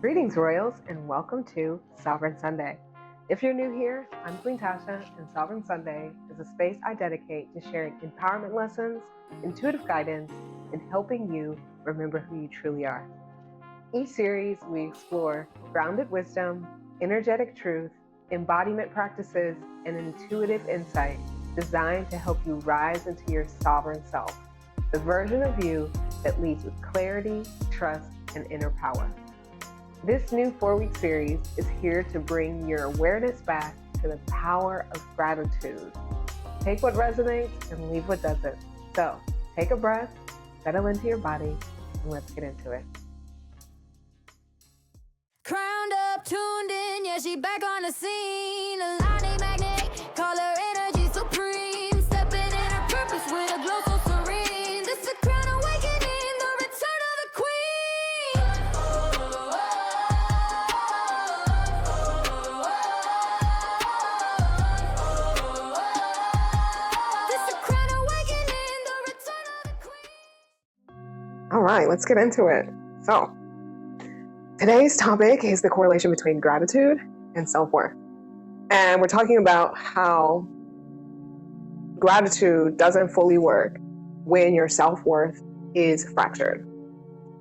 Greetings, Royals, and welcome to Sovereign Sunday. If you're new here, I'm Queen Tasha, and Sovereign Sunday is a space I dedicate to sharing empowerment lessons, intuitive guidance, and helping you remember who you truly are. Each series, we explore grounded wisdom, energetic truth, embodiment practices, and intuitive insight designed to help you rise into your sovereign self, the version of you that leads with clarity, trust, and inner power. This new 4-week series is here to bring your awareness back to the power of gratitude. Take what resonates and leave what doesn't. So take a breath, settle into your body, and let's get into it. Crowned up, tuned in, yeah, she back on the scene. A lightning magnet, call her energy supreme. Stepping in her purpose with a glow so serene. This a crown awakening, the return of the queen. This a crown awakening, the return of the queen. All right, let's get into it. So, today's topic is the correlation between gratitude and self-worth. And we're talking about how gratitude doesn't fully work when your self-worth is fractured.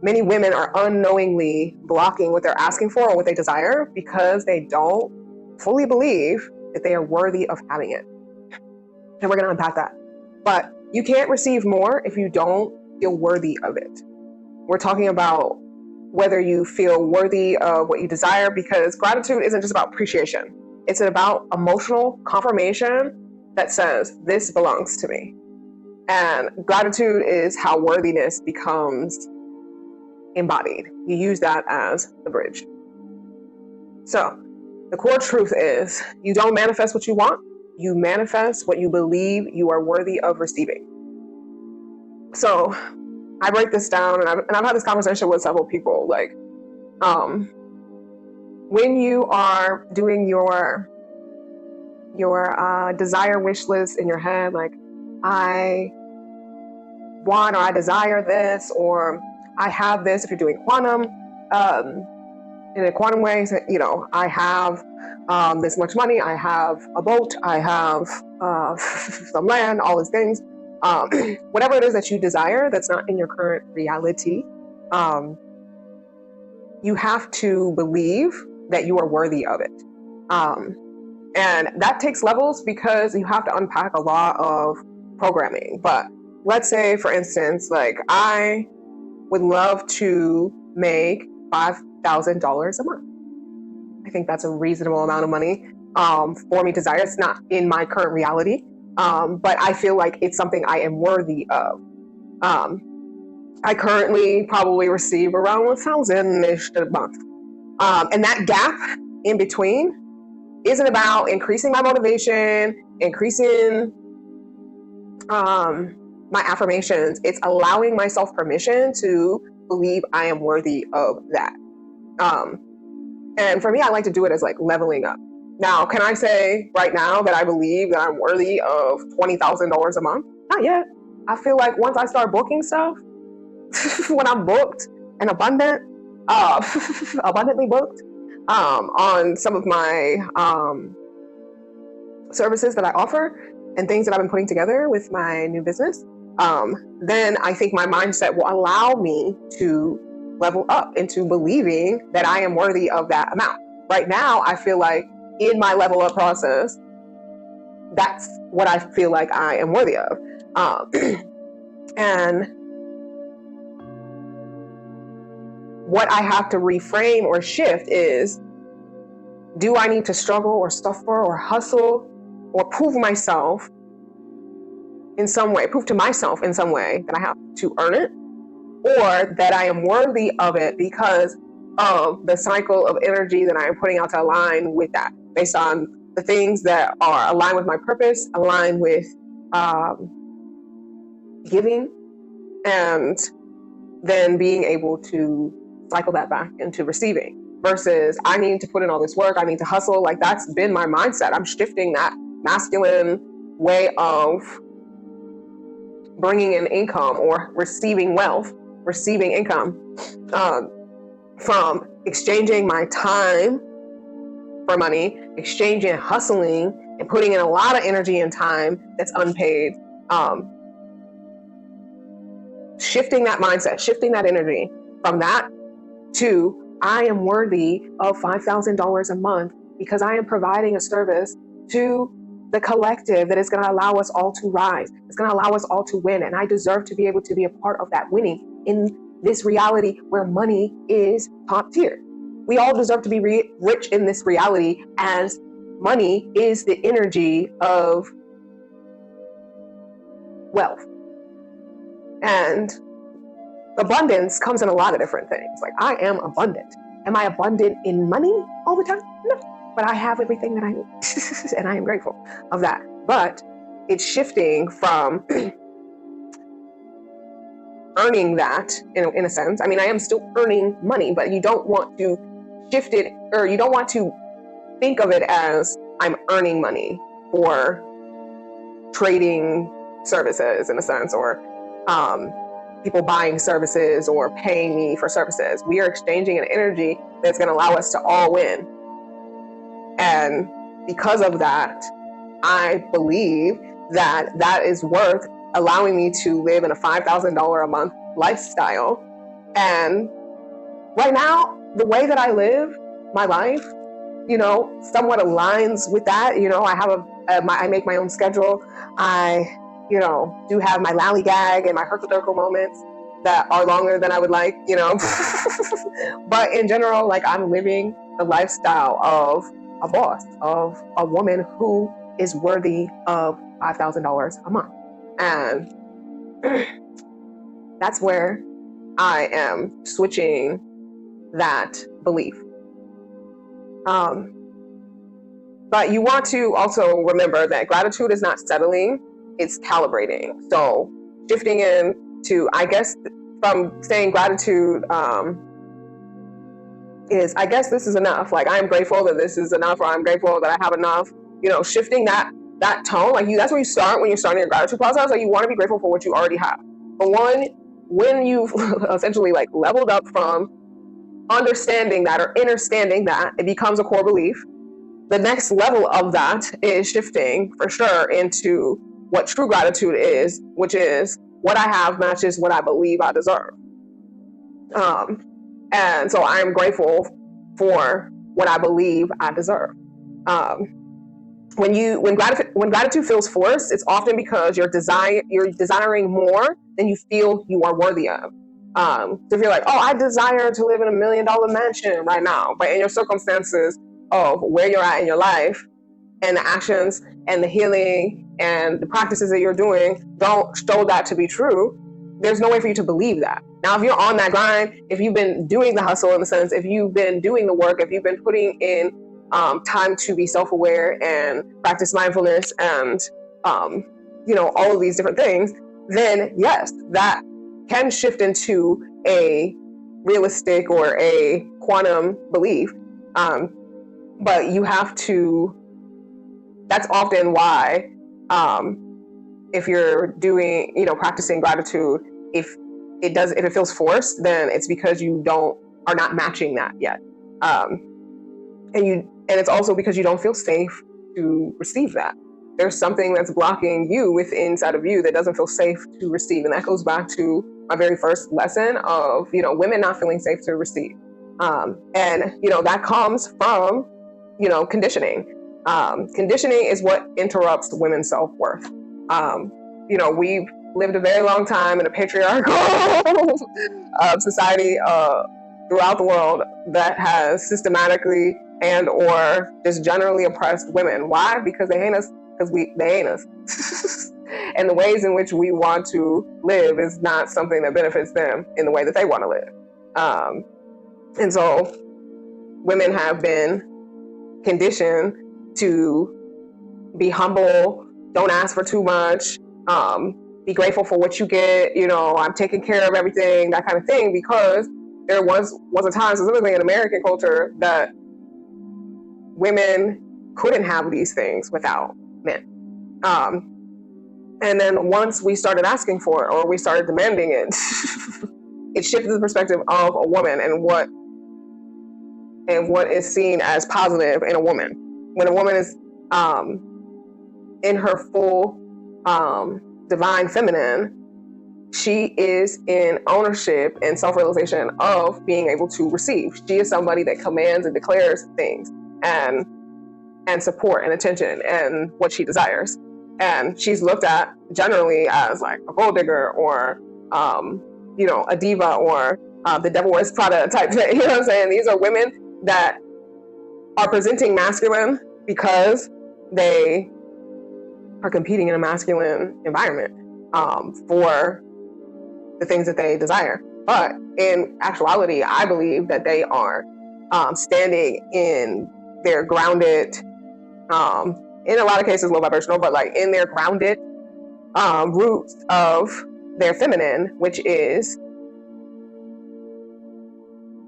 Many women are unknowingly blocking what they're asking for or what they desire because they don't fully believe that they are worthy of having it. And we're going to unpack that. But you can't receive more if you don't feel worthy of it. We're talking about whether you feel worthy of what you desire, because gratitude isn't just about appreciation. It's about emotional confirmation that says, this belongs to me. And gratitude is how worthiness becomes embodied. You use that as the bridge. So the core truth is you don't manifest what you want. You manifest what you believe you are worthy of receiving. So I break this down, and I've had this conversation with several people. Like, when you are doing your desire wish list in your head, like, I want or I desire this, or I have this. If you're doing quantum, in a quantum way, you know, I have this much money, I have a boat, I have some land, all these things. Whatever it is that you desire that's not in your current reality, you have to believe that you are worthy of it. And that takes levels because you have to unpack a lot of programming. But let's say, for instance, like, I would love to make $5,000 a month. I think that's a reasonable amount of money for me to desire. It's not in my current reality. But I feel like it's something I am worthy of. I currently probably receive around 1,000-ish a month. And that gap in between isn't about increasing my motivation, increasing my affirmations. It's allowing myself permission to believe I am worthy of that. And for me, I like to do it as like leveling up. Now, can I say right now that I believe that I'm worthy of $20,000 a month? Not yet. I feel like once I start booking stuff, when I'm booked and abundantly booked on some of my services that I offer and things that I've been putting together with my new business, then I think my mindset will allow me to level up into believing that I am worthy of that amount. Right now, I feel like in my level up process, that's what I feel like I am worthy of. And what I have to reframe or shift is, do I need to struggle or suffer or hustle or prove to myself in some way that I have to earn it, or that I am worthy of it because of the cycle of energy that I am putting out to align with that, based on the things that are aligned with my purpose, aligned with giving, and then being able to cycle that back into receiving, versus I need to put in all this work, I need to hustle. Like, that's been my mindset. I'm shifting that masculine way of bringing in income or receiving wealth, receiving income, from exchanging my time for money, exchanging, hustling, and putting in a lot of energy and time that's unpaid. Shifting that mindset, shifting that energy from that to I am worthy of $5,000 a month because I am providing a service to the collective that is going to allow us all to rise. It's going to allow us all to win. And I deserve to be able to be a part of that winning in this reality where money is top tier. We all deserve to be rich in this reality, as money is the energy of wealth. And abundance comes in a lot of different things. Like, I am abundant. Am I abundant in money all the time? No. But I have everything that I need. And I am grateful of that. But it's shifting from earning that in a sense. I mean, I am still earning money, but you don't want to shift it, or you don't want to think of it as I'm earning money for trading services in a sense, or people buying services or paying me for services. We are exchanging an energy that's going to allow us to all win. And because of that, I believe that that is worth allowing me to live in a $5,000 a month lifestyle. And right now, the way that I live my life, somewhat aligns with that. I have I make my own schedule. I, do have my lollygag and my herkle-derkle moments that are longer than I would like, But in general, like, I'm living the lifestyle of a boss, of a woman who is worthy of $5,000 a month. And that's where I am switching that belief. But you want to also remember that gratitude is not settling, it's calibrating. So shifting into, I guess, from saying gratitude is, I guess this is enough. Like, I am grateful that this is enough, or I'm grateful that I have enough. Shifting that tone, like, that's where you start when you're starting your gratitude process. Like, you want to be grateful for what you already have. But when you've essentially like leveled up from understanding that or understanding that, it becomes a core belief. The next level of that is shifting for sure into what true gratitude is, which is what I have matches what I believe I deserve. And so I'm grateful for what I believe I deserve. When gratitude feels forced, it's often because you're desiring more than you feel you are worthy of. So if you're like, oh, I desire to live in $1 million mansion right now, but in your circumstances of where you're at in your life and the actions and the healing and the practices that you're doing don't show that to be true, there's no way for you to believe that. Now, if you're on that grind, if you've been doing the hustle in the sense, if you've been doing the work, if you've been putting in time to be self-aware and practice mindfulness and, all of these different things, then yes, that can shift into a realistic or a quantum belief. But you have to, that's often why, if you're doing, practicing gratitude, if it feels forced, then it's because you are not matching that yet. And it's also because you don't feel safe to receive that. There's something that's blocking you inside of you that doesn't feel safe to receive. And that goes back to my very first lesson of, women not feeling safe to receive. And that comes from, conditioning. Conditioning is what interrupts women's self-worth. We've lived a very long time in a patriarchal society throughout the world that has systematically and or just generally oppressed women. Why? Because they hate us. Because they hate us. And the ways in which we want to live is not something that benefits them in the way that they want to live. And so women have been conditioned to be humble, don't ask for too much, be grateful for what you get, I'm taking care of everything, that kind of thing, because there was a time, specifically in American culture, that women couldn't have these things without men. And then once we started asking for it, or we started demanding it, it shifted the perspective of a woman and what and what is seen as positive in a woman. When a woman is in her full divine feminine, she is in ownership and self-realization of being able to receive. She is somebody that commands and declares things and support and attention and what she desires. And she's looked at generally as like a gold digger or, a diva or the Devil Wears Prada type thing. You know what I'm saying? These are women that are presenting masculine because they are competing in a masculine environment for the things that they desire. But in actuality, I believe that they are standing in their grounded, in a lot of cases low vibrational, but like in their grounded roots of their feminine, which is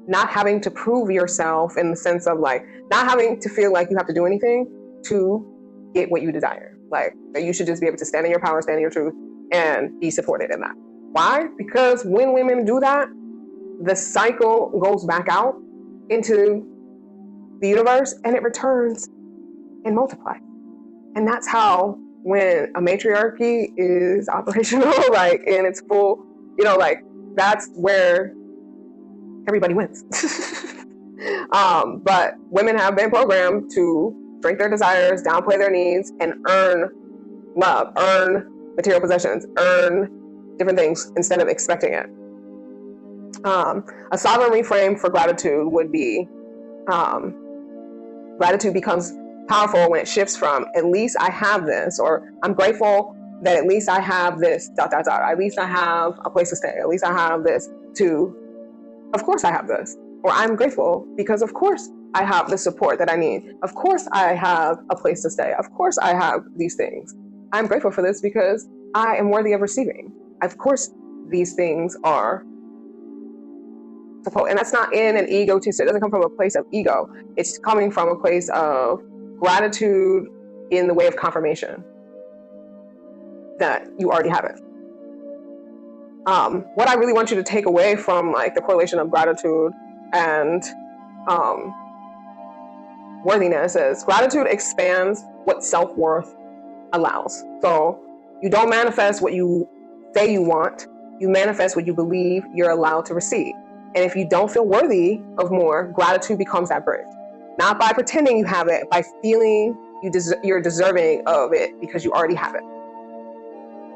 not having to prove yourself in the sense of like not having to feel like you have to do anything to get what you desire. Like that you should just be able to stand in your power, stand in your truth, and be supported in that. Why? Because when women do that, the cycle goes back out into the universe and it returns and multiplies. And that's how when a matriarchy is operational, like in its full, like that's where everybody wins. But women have been programmed to drink their desires, downplay their needs, and earn love, earn material possessions, earn different things instead of expecting it. A sovereign reframe for gratitude would be gratitude becomes powerful when it shifts from at least I have this, or I'm grateful that at least I have this, ... At least I have a place to stay. At least I have this, to of course I have this. Or I'm grateful because of course I have the support that I need. Of course I have a place to stay. Of course I have these things. I'm grateful for this because I am worthy of receiving. Of course these things are supposed, and that's not in an egotistic, it doesn't come from a place of ego. It's coming from a place of gratitude in the way of confirmation that you already have it. What I really want you to take away from like the correlation of gratitude and worthiness is gratitude expands what self-worth allows. So you don't manifest what you say you want, you manifest what you believe you're allowed to receive. And if you don't feel worthy of more, gratitude becomes that bridge. Not by pretending you have it, by feeling you're deserving of it because you already have it.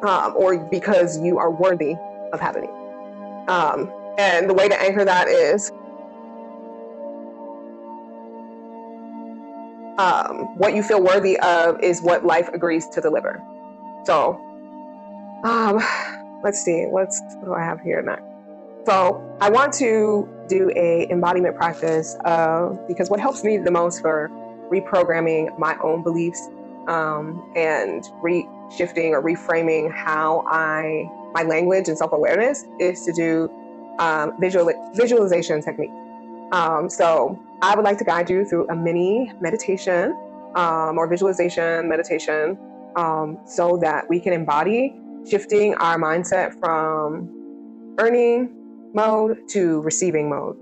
Or because you are worthy of having it. And the way to anchor that is what you feel worthy of is what life agrees to deliver. So let's see, what do I have here next? So I want to do a embodiment practice because what helps me the most for reprogramming my own beliefs and shifting or reframing how my language and self-awareness is to do visualization technique. So I would like to guide you through a mini meditation or visualization meditation so that we can embody shifting our mindset from earning mode to receiving mode,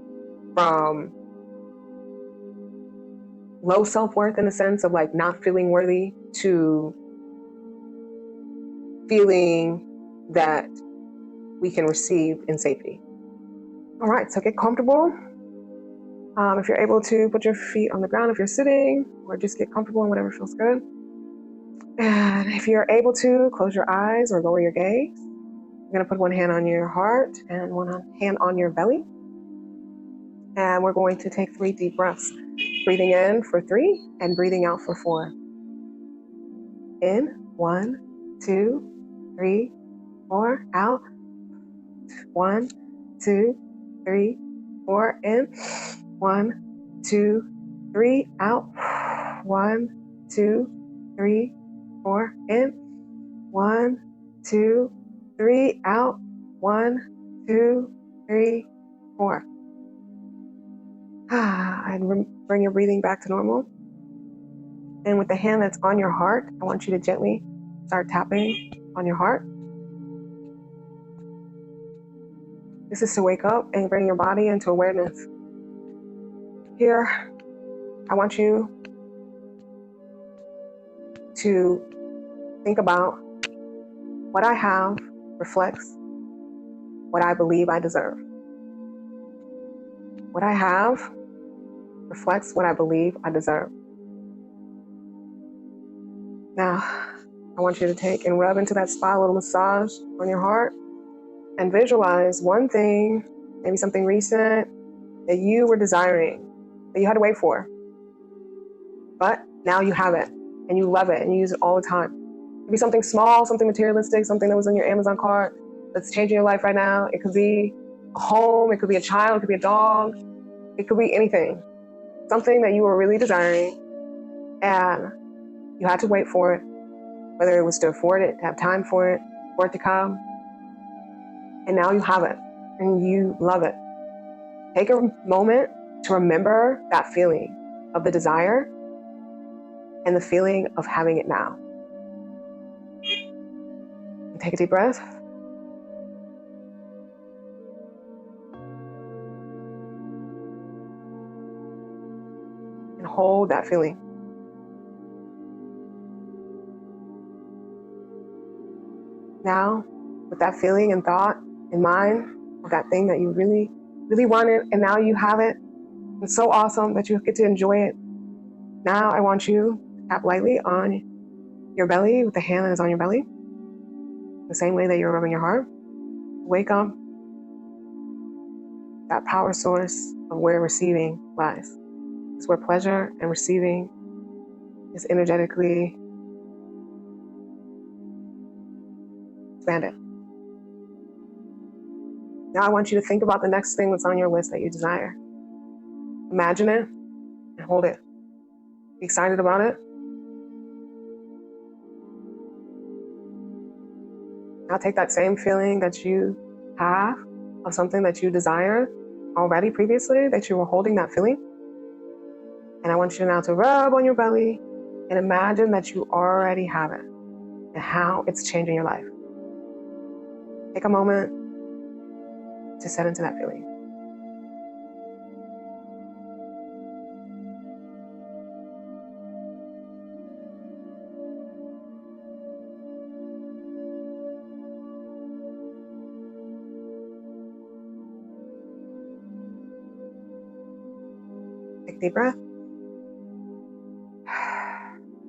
from low self-worth in the sense of like not feeling worthy to feeling that we can receive in safety. All right, so get comfortable. If you're able to put your feet on the ground, if you're sitting, or just get comfortable in whatever feels good. And if you're able to, close your eyes or lower your gaze. You're going to put one hand on your heart and one hand on your belly. And we're going to take 3 deep breaths. Breathing in for 3 and breathing out for 4. In, 1, 2, 3, 4. Out. 1, 2, 3, 4. In. 1, 2, 3. Out. 1, 2, 3, 4. In. 1, 2, 3. Out. 1, 2, 3, 4. And bring your breathing back to normal. And with the hand that's on your heart, I want you to gently start tapping on your heart. This is to wake up and bring your body into awareness. Here, I want you to think about what I have reflects what I believe I deserve. What I have reflects what I believe I deserve. Now, I want you to take and rub into that spot, a little massage on your heart, and visualize one thing, maybe something recent that you were desiring, that you had to wait for. But now you have it, and you love it, and you use it all the time. It could be something small, something materialistic, something that was in your Amazon cart that's changing your life right now. It could be a home, it could be a child, it could be a dog, it could be anything. Something that you were really desiring, and you had to wait for it, whether it was to afford it, to have time for it to come. And now you have it, and you love it. Take a moment to remember that feeling of the desire and the feeling of having it now. And take a deep breath. And hold that feeling. Now, with that feeling and thought in mind of that thing that you really, really wanted, and now you have it, it's so awesome that you get to enjoy it. Now I want you to tap lightly on your belly with the hand that is on your belly, the same way that you're rubbing your heart. Wake up that power source of where receiving lies. It's where pleasure and receiving is energetically expanded. Now I want you to think about the next thing that's on your list that you desire. Imagine it and hold it. Be excited about it. Now take that same feeling that you have of something that you desired already previously, that you were holding that feeling. And I want you now to rub on your belly and imagine that you already have it and how it's changing your life. Take a moment to set into that feeling. Take a deep breath.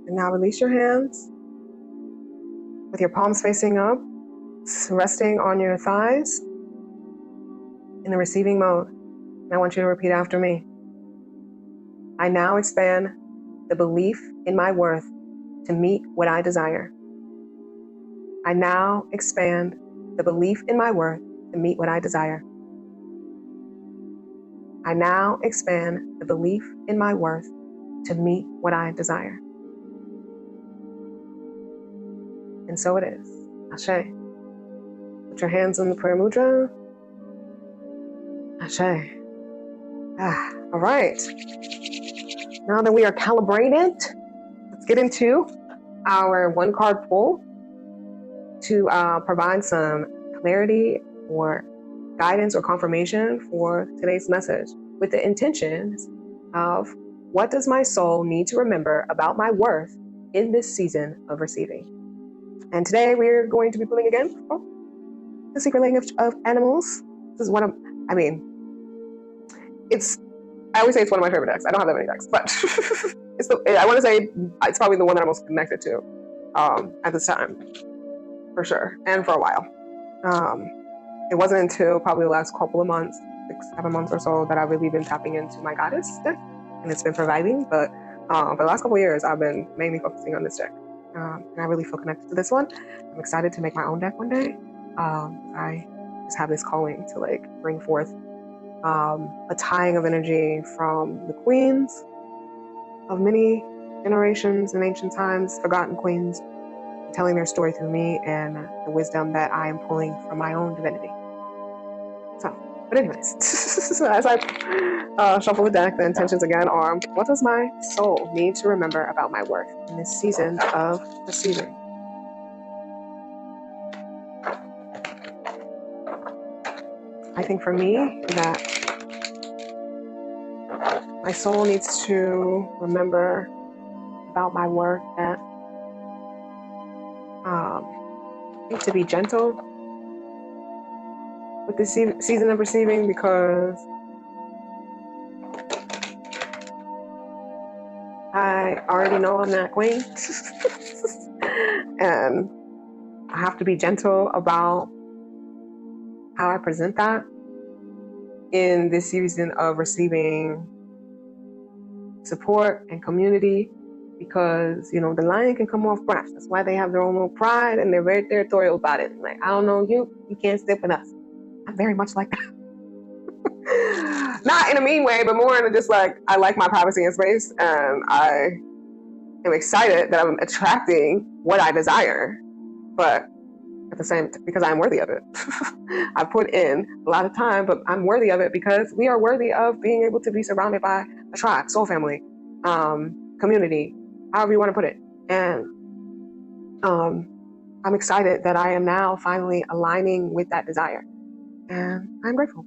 And now release your hands with your palms facing up, resting on your thighs in the receiving mode. And I want you to repeat after me. I now expand the belief in my worth to meet what I desire. I now expand the belief in my worth to meet what I desire. I now expand the belief in my worth to meet what I desire. And so it is. Ashe. Put your hands on the prayer mudra. Ashe. All right. Now that we are calibrated, let's get into our one card pull to provide some clarity or guidance or confirmation for today's message with the intentions of what does my soul need to remember about my worth in this season of receiving. And today we're going to be pulling again from the secret language of animals. This is one of, I always say it's one of my favorite decks. I don't have that many decks, but I want to say it's probably the one that I'm most connected to at this time, for sure, and for a while. It wasn't until probably the last couple of months, 6-7 months or so, that I've really been tapping into my goddess deck, and it's been providing. But for the last couple of years, I've been mainly focusing on this deck, and I really feel connected to this one. I'm excited to make my own deck one day. I just have this calling to bring forth a tying of energy from the queens of many generations in ancient times, forgotten queens, telling their story through me and the wisdom that I am pulling from my own divinity. But anyways, as I shuffle the deck, the intentions again are, what does my soul need to remember about my worth in this season of receiving? I think for me that My soul needs to remember about my work that I need to be gentle with this season of receiving, because I already know I'm that queen. And I have to be gentle about how I present that in this season of receiving support and community, because, you know, the lion can come off brash. That's why they have their own little pride and they're very territorial about it. Like, I don't know you can't step with us. I'm very much like that. Not in a mean way, but more in a just like, I like my privacy and space, and I am excited that I'm attracting what I desire, but at the same time, because I'm worthy of it. I put in a lot of time, but I'm worthy of it because we are worthy of being able to be surrounded by a tribe, soul family, community, however you want to put it. And I'm excited that I am now finally aligning with that desire, and I'm grateful.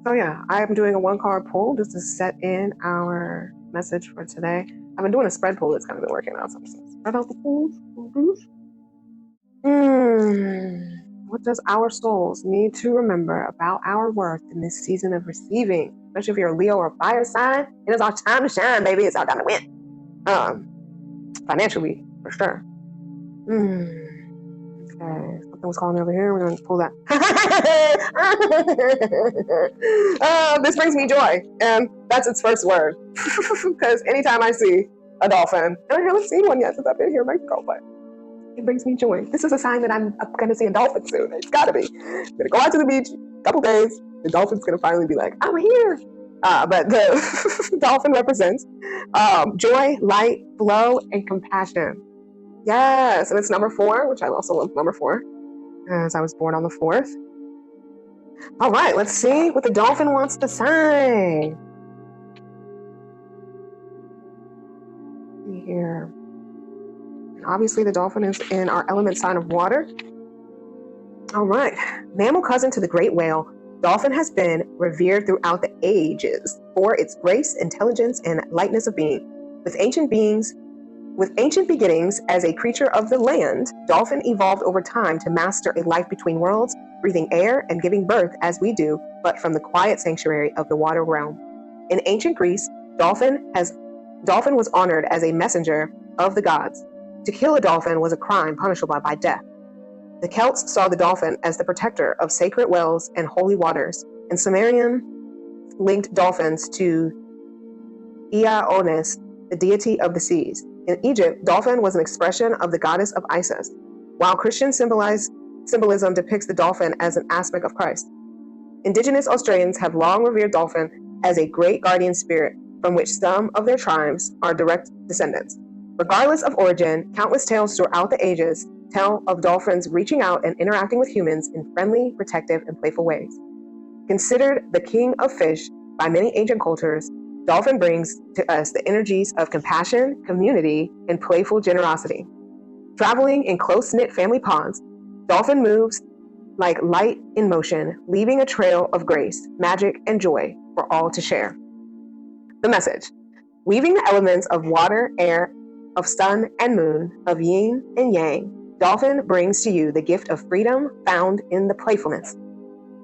So yeah, I am doing a 1-card pull just to set in our message for today. I've been doing a spread pull. It's kind of been working out. So I'm just spread out the pulls. What does our souls need to remember about our worth in this season of receiving? Especially if you're a Leo or a fire sign, it is our time to shine, baby. It's our time to win. Financially, for sure. Okay, something was calling me over here. We're going to pull that. This brings me joy, and that's its first word. Because anytime I see a dolphin, and I haven't seen one yet since I've been here in Mexico, but it brings me joy. This is a sign that I'm going to see a dolphin soon. It's got to be. I'm going to go out to the beach, a couple days. The dolphin's going to finally be like, I'm here. But the dolphin represents joy, light, flow, and compassion. Yes, and it's number 4, which I also love number 4, as I was born on the 4th. All right, let's see what the dolphin wants to say. Here. Obviously, the dolphin is in our element sign of water. All right. Mammal cousin to the great whale, dolphin has been revered throughout the ages for its grace, intelligence, and lightness of being. With ancient beginnings as a creature of the land, dolphin evolved over time to master a life between worlds, breathing air and giving birth as we do, but from the quiet sanctuary of the water realm. In ancient Greece, dolphin was honored as a messenger of the gods. To kill a dolphin was a crime punishable by death. The Celts saw the dolphin as the protector of sacred wells and holy waters, and Sumerian linked dolphins to Ionis, the deity of the seas. In Egypt, dolphin was an expression of the goddess of Isis, while Christian symbolism depicts the dolphin as an aspect of Christ. Indigenous Australians have long revered dolphin as a great guardian spirit from which some of their tribes are direct descendants. Regardless of origin, countless tales throughout the ages tell of dolphins reaching out and interacting with humans in friendly, protective, and playful ways. Considered the king of fish by many ancient cultures, dolphin brings to us the energies of compassion, community, and playful generosity. Traveling in close-knit family pods, dolphin moves like light in motion, leaving a trail of grace, magic, and joy for all to share. The message: weaving the elements of water, air, of sun and moon, of yin and yang, dolphin brings to you the gift of freedom found in the playfulness.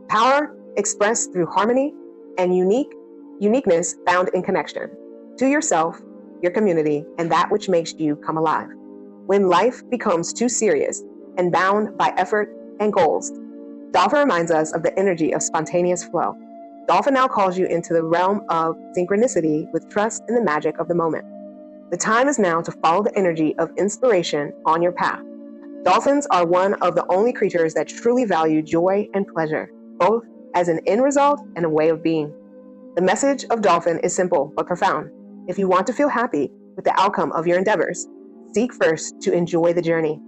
Power expressed through harmony, and uniqueness found in connection to yourself, your community, and that which makes you come alive. When life becomes too serious and bound by effort and goals, dolphin reminds us of the energy of spontaneous flow. Dolphin now calls you into the realm of synchronicity with trust in the magic of the moment. The time is now to follow the energy of inspiration on your path. Dolphins are one of the only creatures that truly value joy and pleasure, both as an end result and a way of being. The message of dolphin is simple but profound. If you want to feel happy with the outcome of your endeavors, seek first to enjoy the journey.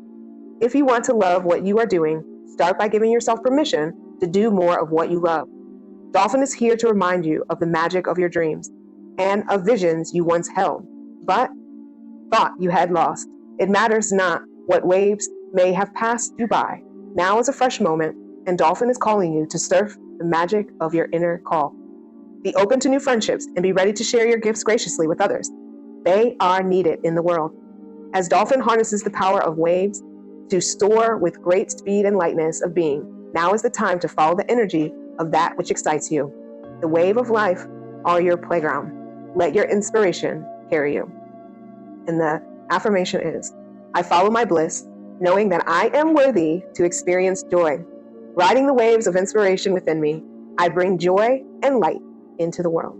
If you want to love what you are doing, start by giving yourself permission to do more of what you love. Dolphin is here to remind you of the magic of your dreams and of visions you once held, but thought you had lost. It matters not what waves may have passed you by. Now is a fresh moment, and dolphin is calling you to surf the magic of your inner call. Be open to new friendships and be ready to share your gifts graciously with others. They are needed in the world. As dolphin harnesses the power of waves to soar with great speed and lightness of being, now is the time to follow the energy of that which excites you. The wave of life are your playground. Let your inspiration carry you. And the affirmation is, I follow my bliss, knowing that I am worthy to experience joy. Riding the waves of inspiration within me, I bring joy and light into the world.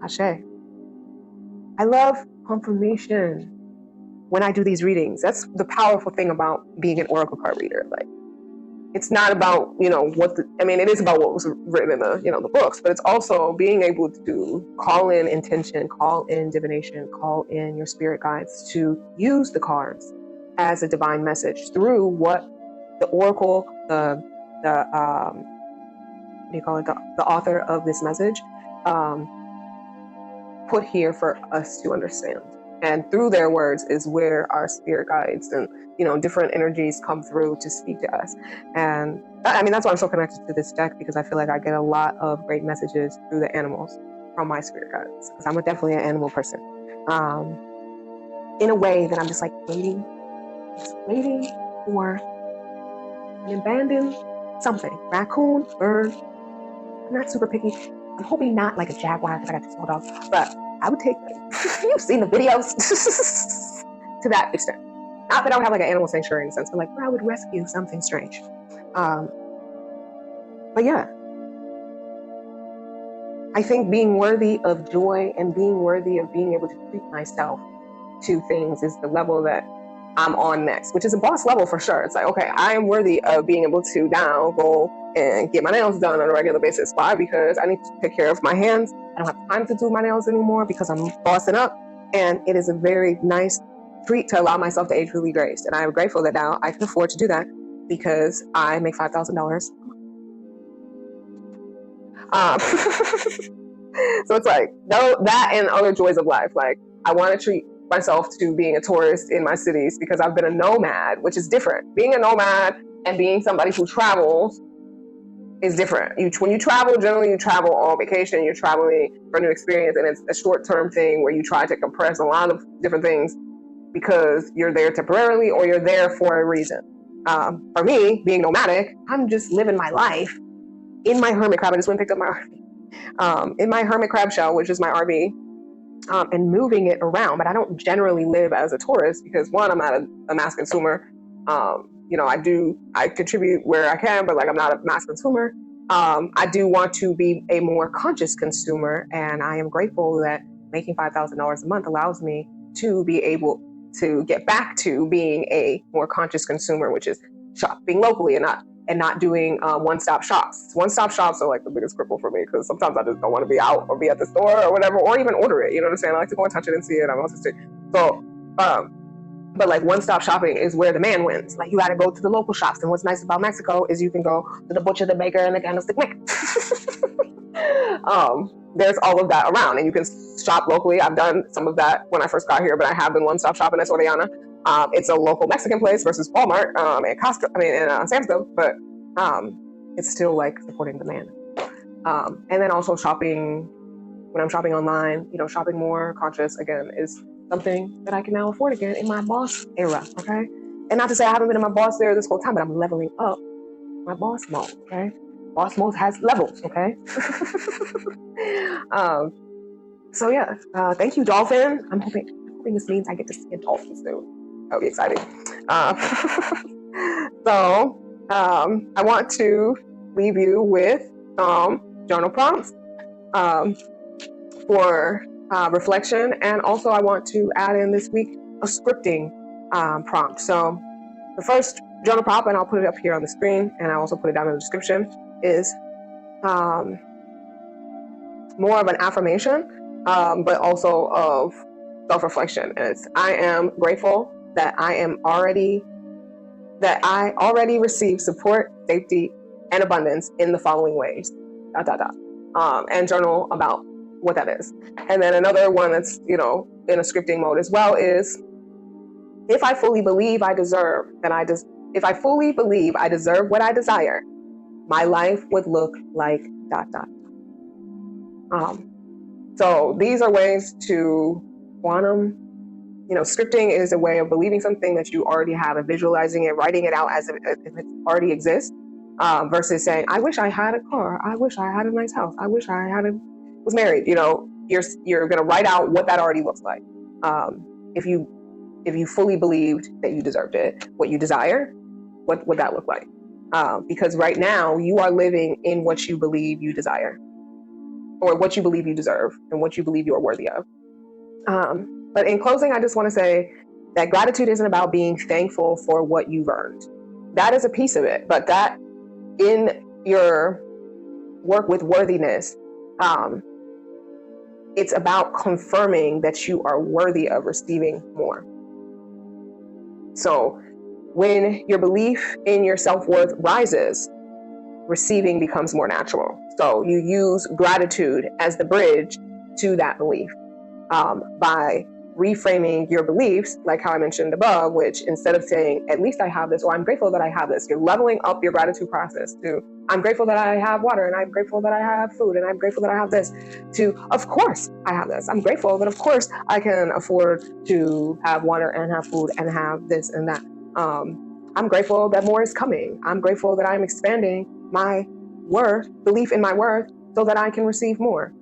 Ashe. I love confirmation when I do these readings. That's the powerful thing about being an oracle card reader. Like, it's not about, it is about what was written in the books, but it's also being able to call in intention, call in divination, call in your spirit guides to use the cards as a divine message through what the oracle, the author of this message, put here for us to understand. And through their words is where our spirit guides and different energies come through to speak to us. And that's why I'm so connected to this deck, because I feel like I get a lot of great messages through the animals from my spirit guides, because I'm definitely an animal person, in a way that I'm just like waiting for an abandoned something, raccoon, bird. I'm not super picky. I'm hoping not like a jaguar, because I got two small dogs, but I would take, you've seen the videos, to that extent. Not that I would have like an animal sanctuary in a sense, but like where I would rescue something strange. But yeah, I think being worthy of joy and being worthy of being able to treat myself to things is the level that I'm on next, which is a boss level for sure. It's like, okay, I am worthy of being able to now go and get my nails done on a regular basis. Why? Because I need to take care of my hands. I don't have time to do my nails anymore because I'm bossing up. And it is a very nice treat to allow myself to age really graced. And I'm grateful that now I can afford to do that because I make $5,000. So it's like, no, that and other joys of life. Like, I want to treat myself to being a tourist in my cities because I've been a nomad, which is different. Being a nomad and being somebody who travels is different. When you travel, generally you travel on vacation, you're traveling for a new experience, and it's a short-term thing where you try to compress a lot of different things because you're there temporarily or you're there for a reason. For me, being nomadic, I'm just living my life in my hermit crab. I just went and picked up my RV. In my hermit crab shell, which is my RV, and moving it around. But I don't generally live as a tourist because, one, I'm not a mass consumer. I contribute where I can, but like, I'm not a mass consumer. I do want to be a more conscious consumer, and I am grateful that making $5,000 a month allows me to be able to get back to being a more conscious consumer, which is shopping locally and not doing one-stop shops. One-stop shops are like the biggest cripple for me because sometimes I just don't want to be out or be at the store or whatever, or even order it. You know what I'm saying? I like to go and touch it and see it. I'm also so. But like, one-stop shopping is where the man wins. Like, you got to go to the local shops. And what's nice about Mexico is you can go to the butcher, the baker, and the candlestick maker. There's all of that around, and you can shop locally. I've done some of that when I first got here, but I have been one-stop shopping at Soriana. It's a local Mexican place versus Walmart and Costco. And Sam's Club, but it's still like supporting the man. And then also shopping, when I'm shopping online, shopping more conscious again is something that I can now afford again in my boss era, okay? And not to say I haven't been in my boss era this whole time, but I'm leveling up my boss mode, okay? Boss mode has levels, okay? So yeah, thank you, dolphin. I'm hoping this means I get to see a dolphin soon. That'll be exciting. So I want to leave you with journal prompts for reflection, and also I want to add in this week a scripting prompt. So the first journal prompt, and I'll put it up here on the screen, and I also put it down in the description, is more of an affirmation, but also of self-reflection. And it's, I am grateful that I already receive support, safety, and abundance in the following ways. And journal about what that is. And then another one that's, in a scripting mode as well is, if I fully believe I deserve what I desire, my life would look like ... So these are ways to quantum. Scripting is a way of believing something that you already have and visualizing it, writing it out as if it already exists, versus saying, I wish I had a car. I wish I had a nice house. I wish I was married. You're going to write out what that already looks like. If you fully believed that you deserved it, what you desire, what would that look like? Because right now you are living in what you believe you desire, or what you believe you deserve, and what you believe you are worthy of. But in closing, I just want to say that gratitude isn't about being thankful for what you've earned. That is a piece of it, but that in your work with worthiness, it's about confirming that you are worthy of receiving more. So when your belief in your self-worth rises, receiving becomes more natural. So you use gratitude as the bridge to that belief, by reframing your beliefs, like how I mentioned above, which instead of saying, at least I have this, or I'm grateful that I have this, you're leveling up your gratitude process to, I'm grateful that I have water, and I'm grateful that I have food, and I'm grateful that I have this, to, of course I have this. I'm grateful that of course I can afford to have water and have food and have this and that. I'm grateful that more is coming. I'm grateful that I'm expanding my belief in my worth, so that I can receive more,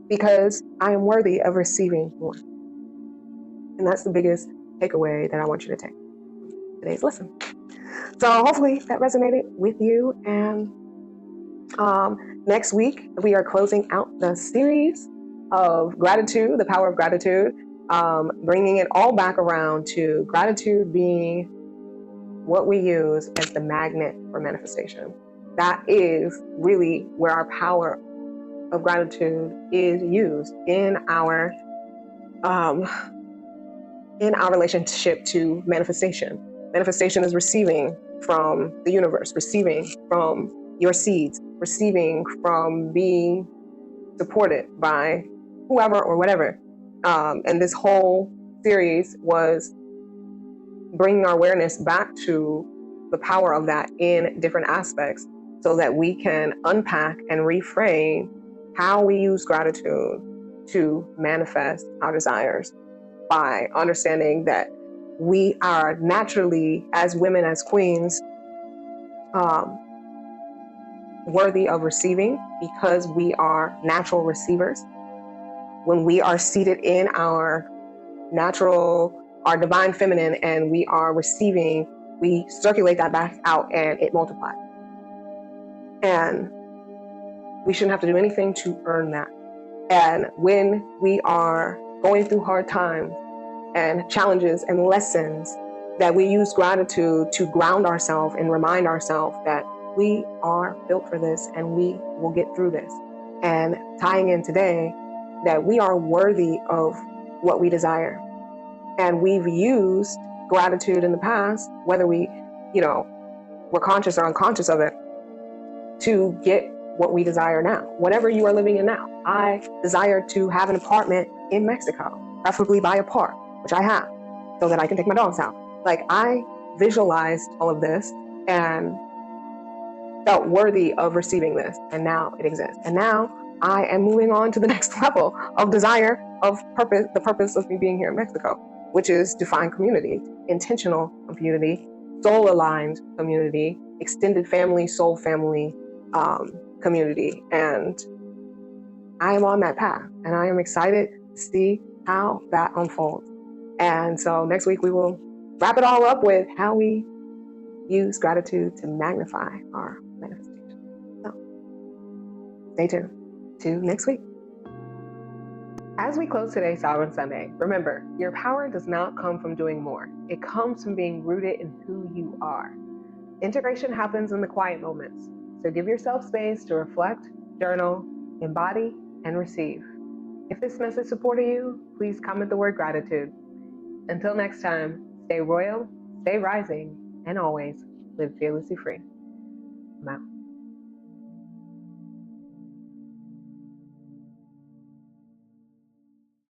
because I am worthy of receiving more. And that's the biggest takeaway that I want you to take from today's lesson. So hopefully that resonated with you. And next week, we are closing out the series of gratitude, the power of gratitude, bringing it all back around to gratitude being what we use as the magnet for manifestation. That is really where our power of gratitude is used in our relationship to manifestation. Manifestation is receiving from the universe, receiving from your seeds, receiving from being supported by whoever or whatever. And this whole series was bringing our awareness back to the power of that in different aspects, so that we can unpack and reframe how we use gratitude to manifest our desires, by understanding that we are naturally, as women, as queens, worthy of receiving, because we are natural receivers. When we are seated in our divine feminine, and we are receiving, we circulate that back out and it multiplies. And we shouldn't have to do anything to earn that. And when we are going through hard times and challenges and lessons, that we use gratitude to ground ourselves and remind ourselves that we are built for this and we will get through this. And tying in today, that we are worthy of what we desire. And we've used gratitude in the past, whether we're conscious or unconscious of it, to get what we desire now, whatever you are living in now. I desire to have an apartment in Mexico, preferably by a park, which I have, so that I can take my dogs out. Like, I visualized all of this and felt worthy of receiving this, and now it exists. And now I am moving on to the next level of desire, of purpose, the purpose of me being here in Mexico, which is to find community, intentional community, soul-aligned community, extended family, soul family, community. And I am on that path, and I am excited to see how that unfolds. And so next week we will wrap it all up with how we use gratitude to magnify our manifestation. So stay tuned to next week. As we close today's Sovereign Sunday, remember, your power does not come from doing more. It comes from being rooted in who you are. Integration happens in the quiet moments. So give yourself space to reflect, journal, embody, and receive. If this message supported you, please comment the word gratitude. Until next time, stay royal, stay rising, and always live fearlessly free. I'm out.